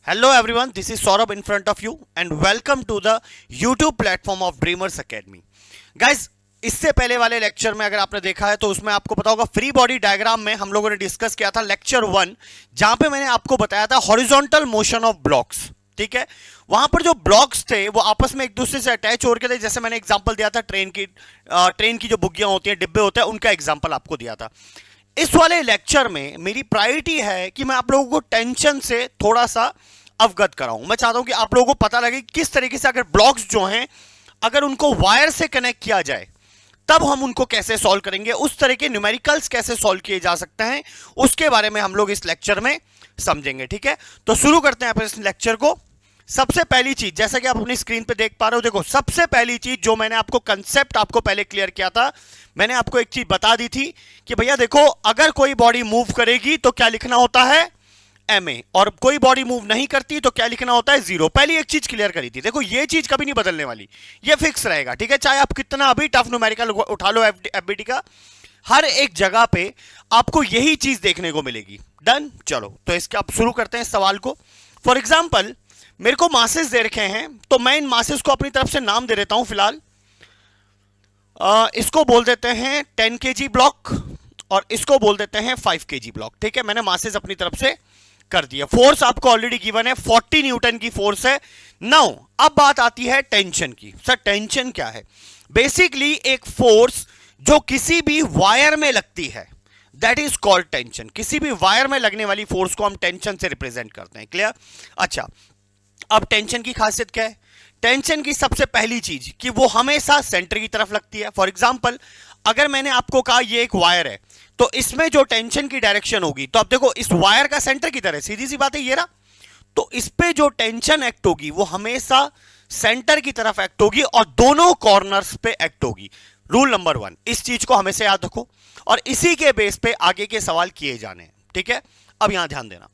Hello everyone, this is Saurabh in front of you and welcome to the YouTube platform of Dreamers Academy. Guys, इससे पहले वाले lecture में अगर आपने देखा है तो उसमें आपको पता होगा फ्री बॉडी डायग्राम में हम लोगों ने डिस्कस किया था लेक्चर 1, जहां पे मैंने आपको बताया था हॉरिजॉन्टल मोशन ऑफ ब्लॉक्स। ठीक है, वहां पर जो ब्लॉक्स थे वो आपस में एक दूसरे से अटैच हो रखे थे। जैसे मैंने एग्जांपल दिया था ट्रेन की जो बुग्गियां होती हैं, डिब्बे होते हैं, उनका एग्जांपल आपको दिया था। इस वाले लेक्चर में मेरी प्रायोरिटी है कि मैं आप लोगों को टेंशन से थोड़ा सा अवगत कराऊं। मैं चाहता हूं कि आप लोगों को पता लगे किस तरीके से अगर ब्लॉक्स जो हैं अगर उनको वायर से कनेक्ट किया जाए तब हम उनको कैसे सॉल्व करेंगे, उस तरह के न्यूमेरिकल्स कैसे सॉल्व किए जा सकते हैं, उसके बारे में हम लोग इस लेक्चर में समझेंगे। ठीक है, तो शुरू करते हैं इस लेक्चर को। सबसे पहली चीज, जैसा कि आप अपनी स्क्रीन पे देख पा रहे हो, देखो सबसे पहली चीज जो मैंने आपको कंसेप्ट आपको पहले क्लियर किया था, मैंने आपको एक चीज बता दी थी कि भैया देखो अगर कोई बॉडी मूव करेगी तो क्या लिखना होता है ma, और कोई बॉडी मूव नहीं करती तो क्या लिखना होता है 0। पहली एक चीज क्लियर करी थी। देखो ये चीज कभी नहीं बदलने वाली, ये फिक्स रहेगा। ठीक है, चाहे आप कितना अभी टफ न्यूमेरिकल उठा लो एफबीटी का, हर एक जगह पे आपको यही चीज देखने को मिलेगी। डन, चलो तो इसके आप शुरू करते हैं सवाल को। फॉर एग्जाम्पल मेरे को मासेस दे रखे हैं तो मैं इन मासेस को अपनी तरफ से नाम दे देता हूं। फिलहाल इसको बोल देते हैं 10 kg ब्लॉक और इसको बोल देते हैं 5 kg ब्लॉक। ठीक है, मैंने मासेस अपनी तरफ से कर दिया। फोर्स आपको ऑलरेडी गिवन है, 40 न्यूटन की फोर्स है। नाउ अब बात आती है टेंशन की। सर टेंशन क्या है? बेसिकली एक फोर्स जो किसी भी वायर में लगती है, दैट इज कॉल्ड टेंशन। किसी भी वायर में लगने वाली फोर्स को हम टेंशन से रिप्रेजेंट करते हैं। क्लियर? अच्छा, अब टेंशन की खासियत क्या है? टेंशन की सबसे पहली चीज कि वो हमेशा सेंटर की तरफ लगती है। फॉर एग्जाम्पल अगर मैंने आपको कहा ये एक वायर है तो इसमें जो टेंशन की डायरेक्शन होगी, तो अब देखो इस वायर का सेंटर की तरह, सीधी सी बात है ये रहा, तो इस पे जो टेंशन एक्ट होगी वो हमेशा सेंटर की तरफ एक्ट होगी और दोनों कॉर्नर्स पे एक्ट होगी। रूल नंबर 1, इस चीज को हमेशा याद रखो और इसी के बेस पे आगे के सवाल किए जाने हैं। ठीक है, अब यहां ध्यान देना।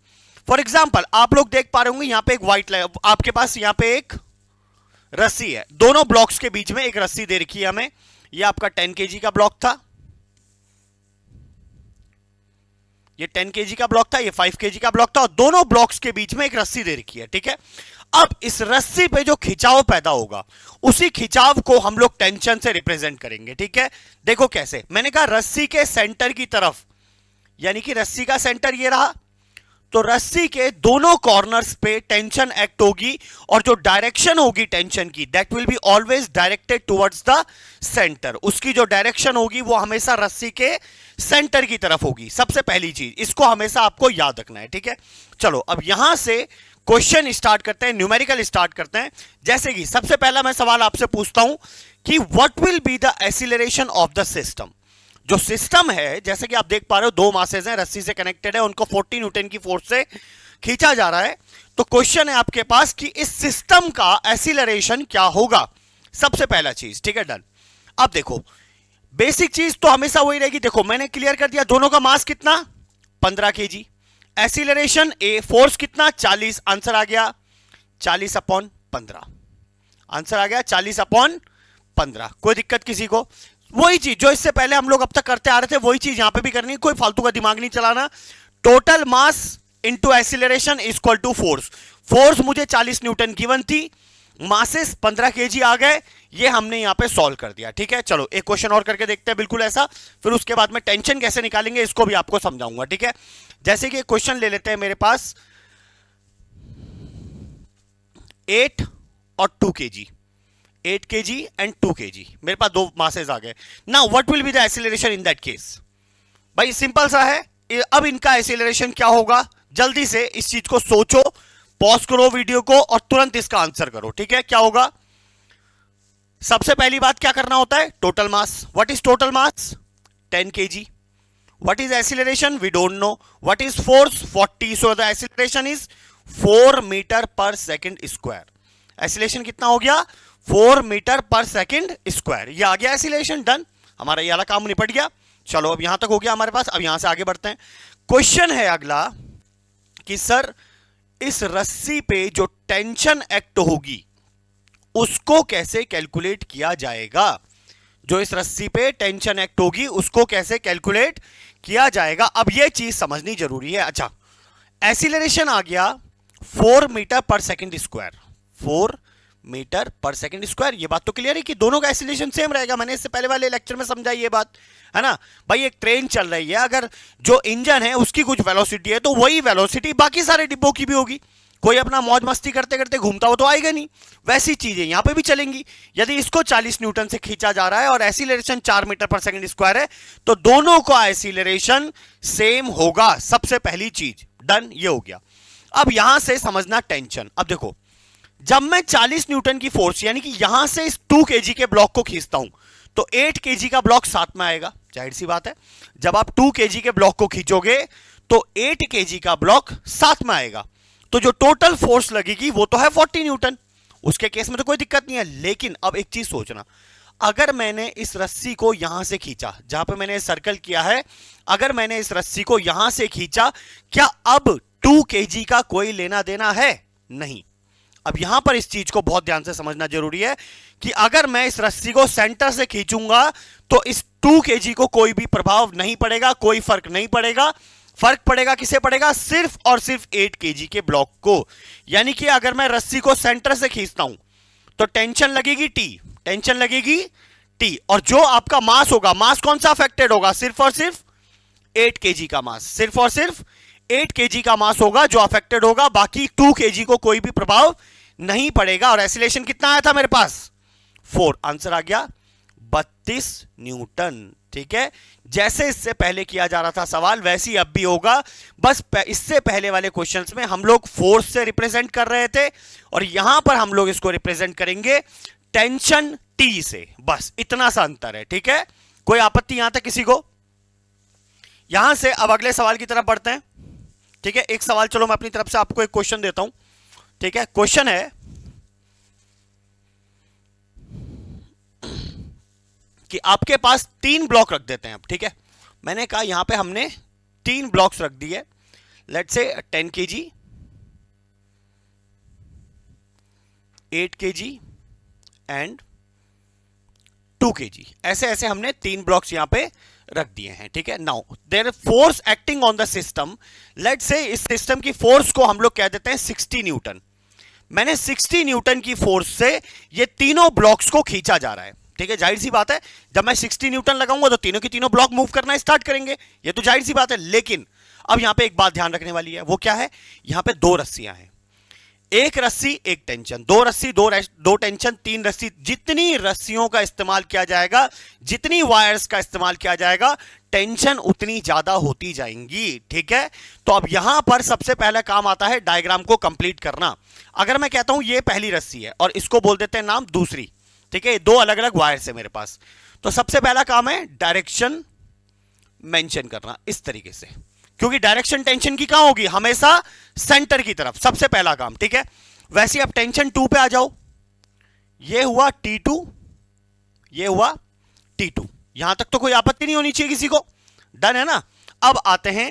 फॉर एग्जाम्पल आप लोग देख पा रहे होंगे यहां पे एक व्हाइट लाइन, आपके पास यहां पे एक रस्सी है, दोनों ब्लॉक्स के बीच में एक रस्सी दे रखी है हमें। यह आपका 10 kg का ब्लॉक था, ये 10 kg का ब्लॉक था, ये 5 kg का ब्लॉक था और दोनों ब्लॉक्स के बीच में एक रस्सी दे रखी है। ठीक है, अब इस रस्सी पे जो खिंचाव पैदा होगा उसी खिंचाव को हम लोग टेंशन से रिप्रेजेंट करेंगे। ठीक है, देखो कैसे, मैंने कहा रस्सी के सेंटर की तरफ, यानी कि रस्सी का सेंटर ये रहा, तो रस्सी के दोनों कॉर्नर्स पे टेंशन एक्ट होगी और जो डायरेक्शन होगी टेंशन की, that will be always directed towards the centre. उसकी जो डायरेक्शन होगी वो हमेशा रस्सी के सेंटर की तरफ होगी। सबसे पहली चीज, इसको हमेशा आपको याद रखना है। ठीक है, चलो अब यहां से क्वेश्चन स्टार्ट करते हैं, न्यूमेरिकल स्टार्ट करते हैं। जैसे कि सबसे पहला मैं सवाल आपसे पूछता हूं कि what will be the acceleration of the system. जो सिस्टम है, जैसे कि आप देख पा रहे हो, दो मासेस हैं, रस्सी से कनेक्टेड है, उनको 40 न्यूटन की फोर्स से खींचा जा रहा है। तो क्वेश्चन है आपके पास कि इस सिस्टम का एक्सीलरेशन क्या होगा, सबसे पहला चीज। ठीक है, डन। अब देखो बेसिक चीज तो हमेशा वही रहेगी। देखो मैंने क्लियर कर दिया, दोनों का मास कितना 15 kg, एक्सीलरेशन ए, फोर्स कितना 40, आंसर आ गया 40/15, आंसर आ गया 40/15। कोई दिक्कत किसी को? वही चीज जो इससे पहले हम लोग अब तक करते आ रहे थे वही चीज यहां पे भी करनी है, कोई फालतू का दिमाग नहीं चलाना। Total mass into acceleration equal to force. Force मुझे 40 न्यूटन गिवन थी, मासेस 15 kg आ गए, ये हमने यहां पे सॉल्व कर दिया। ठीक है, चलो एक क्वेश्चन और करके देखते हैं बिल्कुल ऐसा, फिर उसके बाद में टेंशन कैसे निकालेंगे इसको भी आपको समझाऊंगा। ठीक है, जैसे कि एक क्वेश्चन ले लेते हैं मेरे पास 8 और 2 kg, 8 kg एंड 2 kg, मेरे पास दो मासेस आ गए। Now what will be the acceleration in that case? भाई सिंपल सा है, अब इनका एक्सीलरेशन क्या होगा, जल्दी से इस चीज को सोचो, पॉज करो वीडियो को और तुरंत इसका आंसर करो। ठीक है, क्या होगा? सबसे पहली बात क्या करना होता है, total mass. What is total mass? 10 kg। What is acceleration? We don't know. What is force? 40, so the acceleration is 4 metre per second square. Acceleration कितना हो गया? 4 मीटर पर सेकेंड स्क्वायर। ये आ गया एक्सीलरेशन। डन, हमारा ये वाला काम निपट गया। चलो अब यहां तक हो गया हमारे पास, अब यहां से आगे बढ़ते हैं। क्वेश्चन है अगला कि सर इस रस्सी पे जो टेंशन एक्ट होगी उसको कैसे कैलकुलेट किया जाएगा? जो इस रस्सी पे टेंशन एक्ट होगी उसको कैसे कैलकुलेट किया जाएगा? अब यह चीज समझनी जरूरी है। अच्छा, एक्सीलरेशन आ गया 4 मीटर पर सेकंड स्क्वायर, 4 मीटर पर सेकंड स्क्वायर। ये बात तो क्लियर है कि दोनों का एक्सीलरेशन सेम रहेगा, मैंने इससे पहले वाले लेक्चर में समझाई ये बात, है ना भाई। एक ट्रेन चल रही है, अगर जो इंजन है उसकी कुछ वेलोसिटी है तो वही वेलोसिटी बाकी सारे डिब्बों की भी होगी। कोई अपना मौज मस्ती करते करते घूमता हो तो आएगा नहीं, वैसी चीजें यहां पे भी चलेंगी। यदि इसको 40 न्यूटन से खींचा जा रहा है और एक्सीलरेशन 4 मीटर पर सेकंड स्क्वायर है, तो दोनों का एक्सीलरेशन सेम होगा, सबसे पहली चीज। डन, ये हो गया। अब यहां से समझना टेंशन। अब देखो, जब मैं 40 न्यूटन की फोर्स यानी कि यहां से इस 2 केजी के ब्लॉक को खींचता हूं, तो 8 केजी का ब्लॉक साथ में आएगा, जाहिर सी बात है। जब आप 2 केजी के ब्लॉक को खींचोगे तो 8 केजी का ब्लॉक साथ में आएगा, तो जो टोटल फोर्स लगेगी वो तो है 40 न्यूटन। उसके केस में तो कोई दिक्कत नहीं है। लेकिन अब एक चीज सोचना, अगर मैंने इस रस्सी को यहां से खींचा, जहां पे मैंने सर्कल किया है, अगर मैंने इस रस्सी को यहां से खींचा, क्या अब 2 केजी का कोई लेना देना है? नहीं। अब यहां पर इस चीज को बहुत ध्यान से समझना जरूरी है कि अगर मैं इस रस्सी को सेंटर से खींचूंगा तो इस 2 केजी को कोई भी प्रभाव नहीं पड़ेगा, कोई फर्क नहीं पड़ेगा। फर्क पड़ेगा किसे पड़ेगा? सिर्फ और सिर्फ 8 केजी के ब्लॉक को। यानी कि अगर मैं रस्सी को सेंटर से खींचता हूं तो टेंशन लगेगी टी, टेंशन लगेगी टी, और जो आपका मास होगा, मास कौन सा अफेक्टेड होगा? सिर्फ और सिर्फ 8 केजी का मास, सिर्फ और सिर्फ 8 केजी का मास होगा जो अफेक्टेड होगा, बाकी 2 केजी को कोई भी प्रभाव नहीं पड़ेगा। और एक्सीलरेशन कितना आया था मेरे पास? 4। आंसर आ गया 32 न्यूटन। ठीक है, जैसे इससे पहले किया जा रहा था सवाल, वैसे ही अब भी होगा। बस इससे पहले वाले क्वेश्चंस में हम लोग फोर्स से रिप्रेजेंट कर रहे थे और यहां पर हम लोग इसको रिप्रेजेंट करेंगे टेंशन टी से। बस इतना सा अंतर है। ठीक है, कोई आपत्ति यहां तक किसी को? यहां से अब अगले सवाल की तरफ बढ़ते हैं। ठीक है, एक सवाल चलो मैं अपनी तरफ से आपको एक क्वेश्चन देता हूं। ठीक है, क्वेश्चन है कि आपके पास 3 ब्लॉक रख देते हैं अब। ठीक है, मैंने कहा यहां पे हमने 3 ब्लॉक्स रख दिए, let's say 10 KG, 8 KG and 2 KG. ऐसे ऐसे हमने 3 ब्लॉक्स यहां पे रख दिए हैं। ठीक है, now there force acting on the system, let's say इस सिस्टम की फोर्स को हम लोग कह देते हैं 60 न्यूटन। मैंने 60 न्यूटन की फोर्स से ये तीनों ब्लॉक्स को खींचा जा रहा है। ठीक है, जाहिर सी बात है, जब मैं 60 न्यूटन लगाऊंगा तो तीनों की तीनों ब्लॉक मूव करना स्टार्ट करेंगे, ये तो जाहिर सी बात है। लेकिन अब यहां पे एक बात ध्यान रखने वाली है, वो क्या है? यहां पे 2 रस्सियां हैं, एक रस्सी एक टेंशन, 2 रस्सी 2 टेंशन, 3 रस्सी। जितनी रस्सियों का इस्तेमाल किया जाएगा, जितनी वायर्स का इस्तेमाल किया जाएगा, टेंशन उतनी ज्यादा होती जाएंगी। ठीक है, तो अब यहां पर सबसे पहला काम आता है डायग्राम को कंप्लीट करना। अगर मैं कहता हूं ये पहली रस्सी है और इसको बोल देते हैं नाम दूसरी, ठीक है, 2 अलग अलग वायर्स है मेरे पास, तो सबसे पहला काम है डायरेक्शन मेंशन करना इस तरीके से, क्योंकि डायरेक्शन टेंशन की कहां होगी? हमेशा सेंटर की तरफ, सबसे पहला काम। ठीक है, वैसे अब टेंशन 2 पे आ जाओ। ये हुआ T2, ये हुआ T2। यहां तक तो कोई आपत्ति नहीं होनी चाहिए किसी को, डन है ना। अब आते हैं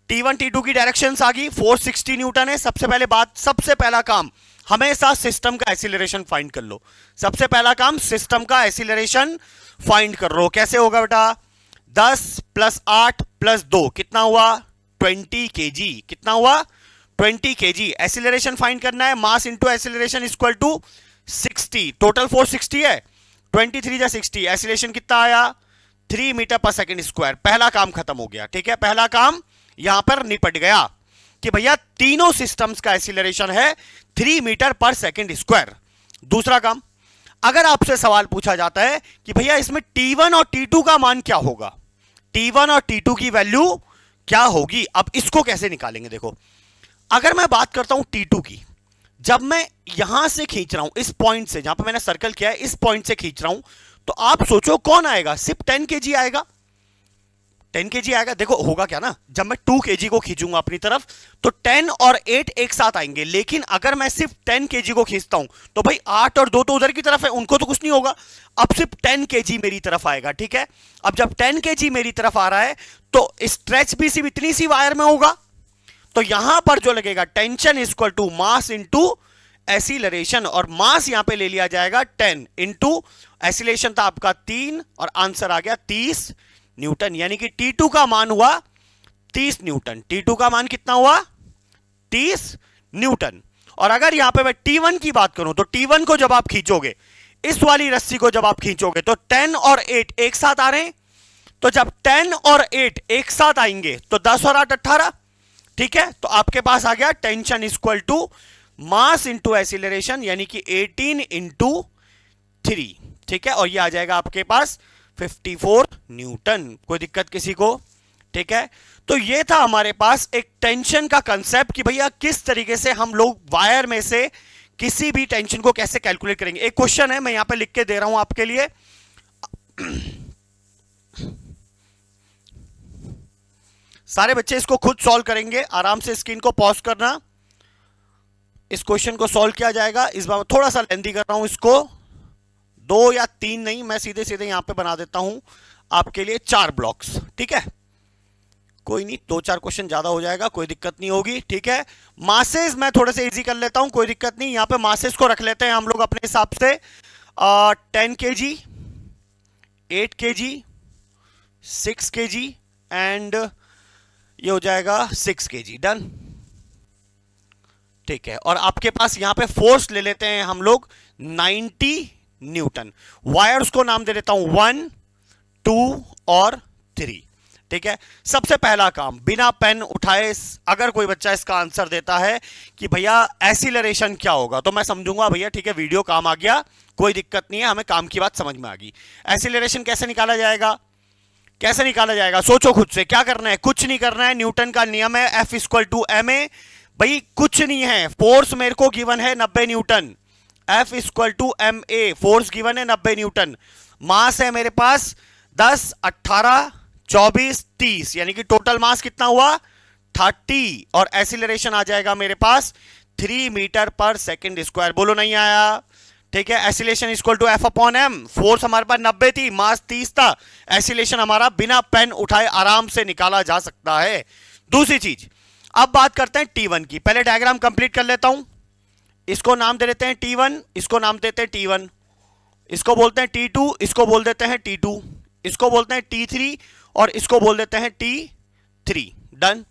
T1 T2 की डायरेक्शंस आ गई, फोर्स 60 न्यूटन है। सबसे पहले बात, सबसे पहला काम, हमेशा सिस्टम का एक्सीलरेशन फाइंड कर लो। सबसे पहला काम सिस्टम का एक्सीलरेशन फाइंड कर लो। कैसे होगा बेटा? 10 + 8 + 2 कितना हुआ? 20 केजी। कितना हुआ? 20 केजी। एक्सीलरेशन फाइंड करना है, mass into acceleration equal to 60। Total force 60 है, 23 जा 60, एक्सीलरेशन कितना आया? 3 मीटर पर सेकंड स्क्वायर। पहला काम खत्म हो गया। ठीक है, पहला काम यहां पर निपट गया कि भैया तीनों सिस्टम्स का एक्सीलरेशन है 3 मीटर पर सेकंड स्क्वायर। दूसरा काम, अगर आपसे सवाल पूछा जाता है कि भैया इसमें T1 और T2 का मान क्या होगा, T1 और T2 की वैल्यू क्या होगी, अब इसको कैसे निकालेंगे? देखो, अगर मैं बात करता हूं T2 की, जब मैं यहां से खींच रहा हूं, इस पॉइंट से, जहां पर मैंने सर्कल किया है, इस पॉइंट से खींच रहा हूं, तो आप सोचो कौन आएगा? सिर्फ 10 केजी आएगा, 10 केजी आएगा। देखो होगा क्या ना, जब मैं 2 केजी को खींचूंगा अपनी तरफ तो 10 और 8 एक साथ आएंगे, लेकिन अगर मैं सिर्फ 10 केजी को खींचता हूं तो भाई 8 और 2 तो उधर की तरफ है, उनको तो कुछ नहीं होगा। अब सिर्फ 10 केजी मेरी तरफ आएगा। ठीक है, अब जब 10 केजी मेरी तरफ आ रहा है तो स्ट्रेच भी सिर्फ इतनी सी वायर में होगा, तो यहां पर जो लगेगा tension equal to mass into acceleration, और मास यहां पे ले लिया जाएगा 10 इंटू एक्सीलरेशन था आपका 3 और आंसर आ गया 30 न्यूटन। यानी कि T2 का मान हुआ 30 न्यूटन। T2 का मान कितना हुआ? 30 न्यूटन। और अगर यहां पे मैं T1 की बात करूं तो T1 को जब आप खींचोगे, इस वाली रस्सी को जब आप खींचोगे तो 10 और 8 एक साथ आ रहे हैं। तो जब 10 और 8 एक साथ आएंगे तो 10 और 8 18, ठीक है। तो आपके पास आ गया tension equal to mass into acceleration, यानी कि 18 इंटू 3, ठीक है। और ये आ जाएगा आपके पास 54 न्यूटन। कोई दिक्कत किसी को? ठीक है। तो ये था हमारे पास एक टेंशन का कंसेप्ट कि भैया किस तरीके से हम लोग वायर में से किसी भी टेंशन को कैसे कैलकुलेट करेंगे। एक क्वेश्चन है, मैं यहां पे लिख के दे रहा हूं आपके लिए। सारे बच्चे इसको खुद सॉल्व करेंगे, आराम से स्क्रीन को पॉज करना, इस क्वेश्चन को सॉल्व किया जाएगा। इस बार थोड़ा सा लेंथी कर रहा हूं इसको, 2 या 3 नहीं, मैं सीधे सीधे यहां पे बना देता हूं आपके लिए 4 ब्लॉक्स, ठीक है। कोई नहीं, 2-4 क्वेश्चन ज्यादा हो जाएगा, कोई दिक्कत नहीं होगी, ठीक है। मासेस मैं थोड़े से इजी कर लेता हूं, कोई दिक्कत नहीं। यहां पे मासेस को रख लेते हैं हम लोग अपने हिसाब से 10 kg, 8 kg, 6 kg एंड ये हो जाएगा 6 kg। डन, ठीक है। और आपके पास यहां पे फोर्स ले लेते हैं हम लोग 90 न्यूटन। वायर्स को नाम दे देता हूं 1, 2 और 3, ठीक है। सबसे पहला काम, बिना पेन उठाए अगर कोई बच्चा इसका आंसर देता है कि भैया एसिलरेशन क्या होगा, तो मैं समझूंगा भैया ठीक है वीडियो काम आ गया, कोई दिक्कत नहीं है, हमें काम की बात समझ में आ गई। एसिलरेशन कैसे निकाला जाएगा? कैसे निकाला जाएगा? सोचो खुद से, क्या करना है? कुछ नहीं करना है, न्यूटन का नियम है F इक्वल टू ma। भाई कुछ नहीं है, फोर्स मेरे को गिवन है 90 newton, F equal to ma, force given है 90 न्यूटन। मास है मेरे पास 10, 18, 24, 30, यानी कि टोटल मास कितना हुआ 30। और एसिलरेशन आ जाएगा मेरे पास 3 मीटर पर सेकेंड स्क्वायर। बोलो नहीं आया? ठीक है। Acceleration equal to F upon m, force हमारे पास 90 थी, मास 30 था। एसिलेशन हमारा बिना पेन उठाए आराम से निकाला जा सकता है। दूसरी चीज, अब बात करते हैं T1 की। पहले डायग्राम कंप्लीट कर लेता हूं। इसको नाम दे देते हैं T1, इसको नाम देते हैं T1, इसको बोलते हैं T2, इसको बोल देते हैं T2, इसको बोलते हैं T3 और इसको बोल देते हैं T3। डन,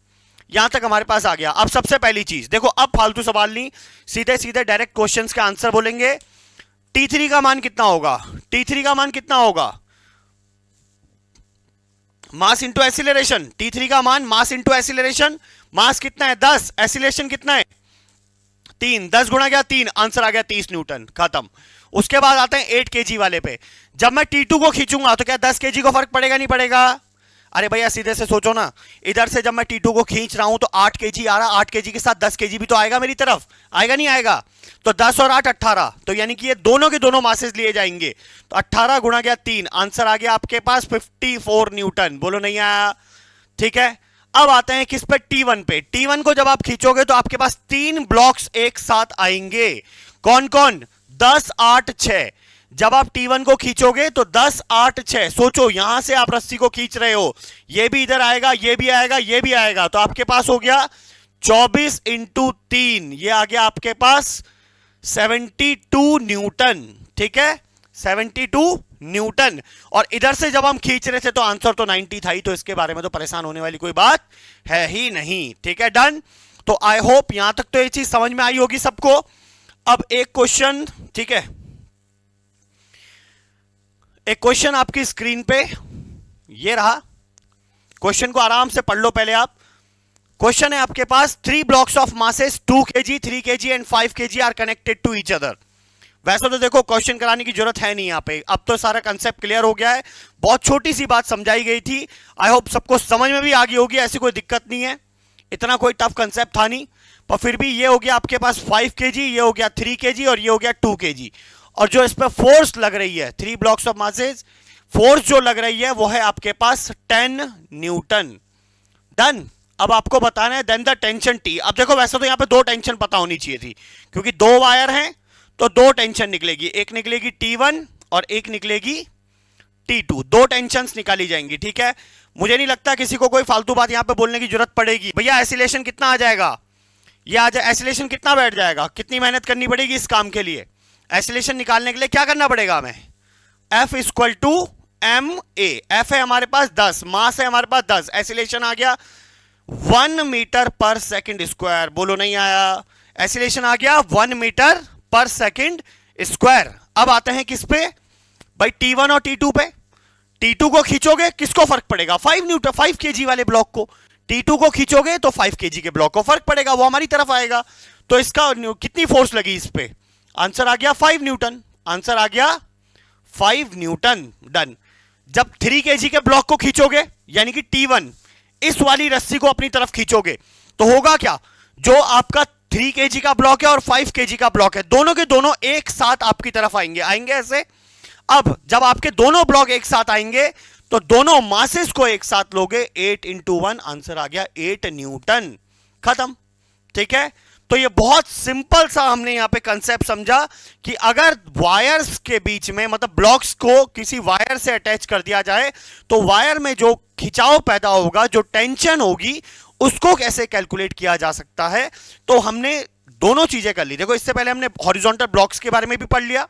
यहां तक हमारे पास आ गया। अब सबसे पहली चीज देखो, अब फालतू सवाल नहीं, सीधे सीधे डायरेक्ट क्वेश्चंस के आंसर बोलेंगे। T3 का मान कितना होगा? T3 का मान कितना होगा? मास इंटू एसिलरेशन। T3 का मान मास इंटू एसिलरेशन। मास कितना है 10, एसिलेशन कितना है 3, 10 गुणा गया 3, आंसर आ गया 30 न्यूटन। खत्म। उसके बाद आते हैं 8 kg वाले पे। जब मैं T2 को खींचूंगा तो क्या 10 kg को फर्क पड़ेगा नहीं पड़ेगा? अरे भैया सीधे से सोचो ना, इधर से जब मैं T2 को खींच रहा हूं तो 8 kg आ रहा, 8 kg के साथ 10 kg भी तो आएगा मेरी तरफ, आएगा नहीं आएगा? तो 10 और 8 18, तो यानी कि ये दोनों के दोनों मासेस लिए जाएंगे। तो 18 गुणा गया 3, आंसर आ गया आपके पास 54 न्यूटन। बोलो नहीं आया? ठीक है। अब आते हैं किस पे? T1 पे। T1 को जब आप खींचोगे तो आपके पास 3 ब्लॉक्स एक साथ आएंगे। कौन कौन? 10, 8, 6। जब आप T1 को खींचोगे तो 10, 8, 6। सोचो यहां से आप रस्सी को खींच रहे हो, ये भी इधर आएगा, ये भी आएगा, ये भी आएगा, तो आपके पास हो गया 24 इंटू 3, ये आ गया आपके पास 72 न्यूटन। ठीक है, 72 न्यूटन। और इधर से जब हम खींच रहे थे तो आंसर तो 90 था ही, तो इसके बारे में तो परेशान होने वाली कोई बात है ही नहीं। ठीक है, डन। तो आई होप यहां तक तो ये चीज समझ में आई होगी सबको। अब एक क्वेश्चन, ठीक है, एक क्वेश्चन आपकी स्क्रीन पे ये रहा। क्वेश्चन को आराम से पढ़ लो पहले आप। क्वेश्चन है आपके पास, 3 blocks of masses 2 kg, 3 kg and 5 kg are connected to each other. वैसे तो देखो क्वेश्चन कराने की जरूरत है नहीं यहां पे, अब तो सारा कंसेप्ट क्लियर हो गया है। बहुत छोटी सी बात समझाई गई थी, आई होप सबको समझ में भी आ गई होगी, ऐसी कोई दिक्कत नहीं है, इतना कोई टफ कंसेप्ट था नहीं। पर फिर भी ये हो गया आपके पास 5 kg, ये हो गया 3 kg और ये हो गया 2 kg। और जो इस पर फोर्स लग रही है 3 ब्लॉक्स ऑफ मासेस, फोर्स जो लग रही है वो है आपके पास 10 न्यूटन। डन। अब आपको बताना है देन द टेंशन T। अब देखो वैसे तो यहां पे 2 टेंशन पता होनी चाहिए थी, क्योंकि 2 वायर हैं तो 2 टेंशन निकलेगी, एक निकलेगी T1 और एक निकलेगी T2। 2 टेंशंस निकाली जाएंगी। ठीक है, मुझे नहीं लगता किसी को कोई फालतू बात यहां पे बोलने की जरूरत पड़ेगी। भैया एसिलेशन कितना आ जाएगा? ये आ जाए, एसिलेशन कितना बैठ जाएगा? कितनी मेहनत करनी पड़ेगी इस काम के लिए? एसिलेशन निकालने के लिए क्या करना पड़ेगा हमें? F equal to ma। F है हमारे पास 10, मास है हमारे पास 10, एसिलेशन आ गया 1 मीटर पर सेकेंड स्क्वायर। बोलो नहीं आया? एक्सीलरेशन आ गया 1 मीटर पर सेकंड स्क्वायर। अब आते हैं किस पे भाई, T1 और T2 पे। T2 को खींचोगे किसको फर्क पड़ेगा, 5 न्यूटन 5 केजी वाले ब्लॉक को। T2 को खींचोगे तो 5 केजी के ब्लॉक को फर्क पड़ेगा, वो हमारी तरफ आएगा। तो इसका कितनी फोर्स लगी इस पे, आंसर आ गया 5 न्यूटन। आंसर आ गया 5 न्यूटन। डन। जब 3 केजी के ब्लॉक को खींचोगे यानी कि T1 इस वाली रस्सी को अपनी तरफ खींचोगे तो होगा क्या, जो आपका 3 केजी का ब्लॉक है और 5 केजी का ब्लॉक है, दोनों के दोनों एक साथ आपकी तरफ आएंगे ऐसे। अब जब आपके दोनों ब्लॉक एक साथ आएंगे तो दोनों मासेस को एक साथ लोगे, 8 इंटू 1, आंसर आ गया 8 न्यूटन। खत्म। ठीक है, तो ये बहुत सिंपल सा हमने यहां पे कंसेप्ट समझा कि अगर वायर्स के बीच में, मतलब ब्लॉक्स को किसी वायर से अटैच कर दिया जाए तो वायर में जो खिंचाव पैदा होगा, जो टेंशन होगी, उसको कैसे कैलकुलेट किया जा सकता है। तो हमने दोनों चीजें कर ली। देखो, इससे पहले हमने हॉरिजॉन्टल ब्लॉक्स के बारे में भी पढ़ लिया।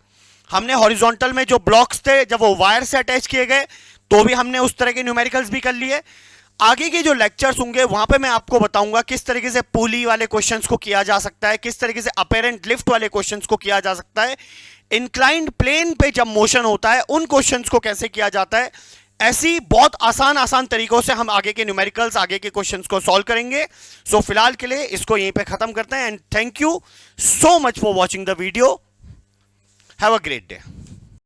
हमने हॉरिजॉन्टल में जो ब्लॉक्स थे जब वो वायर से अटैच किए गए तो भी हमने उस तरह के न्यूमेरिकल्स भी कर लिए। आगे के जो लेक्चर्स होंगे वहां पे मैं आपको बताऊंगा किस तरीके से पुली वाले क्वेश्चंस को किया जा सकता है, किस तरीके से अपेरेंट लिफ्ट वाले क्वेश्चंस को किया जा सकता है, इंक्लाइंड प्लेन पे जब मोशन होता है उन क्वेश्चंस को कैसे किया जाता है। ऐसी बहुत आसान तरीकों से हम आगे के न्यूमेरिकल्स, आगे के क्वेश्चंस को सॉल्व करेंगे। सो फिलहाल के लिए इसको यहीं पे खत्म करते हैं and thank you so much for watching the video. Have a great day.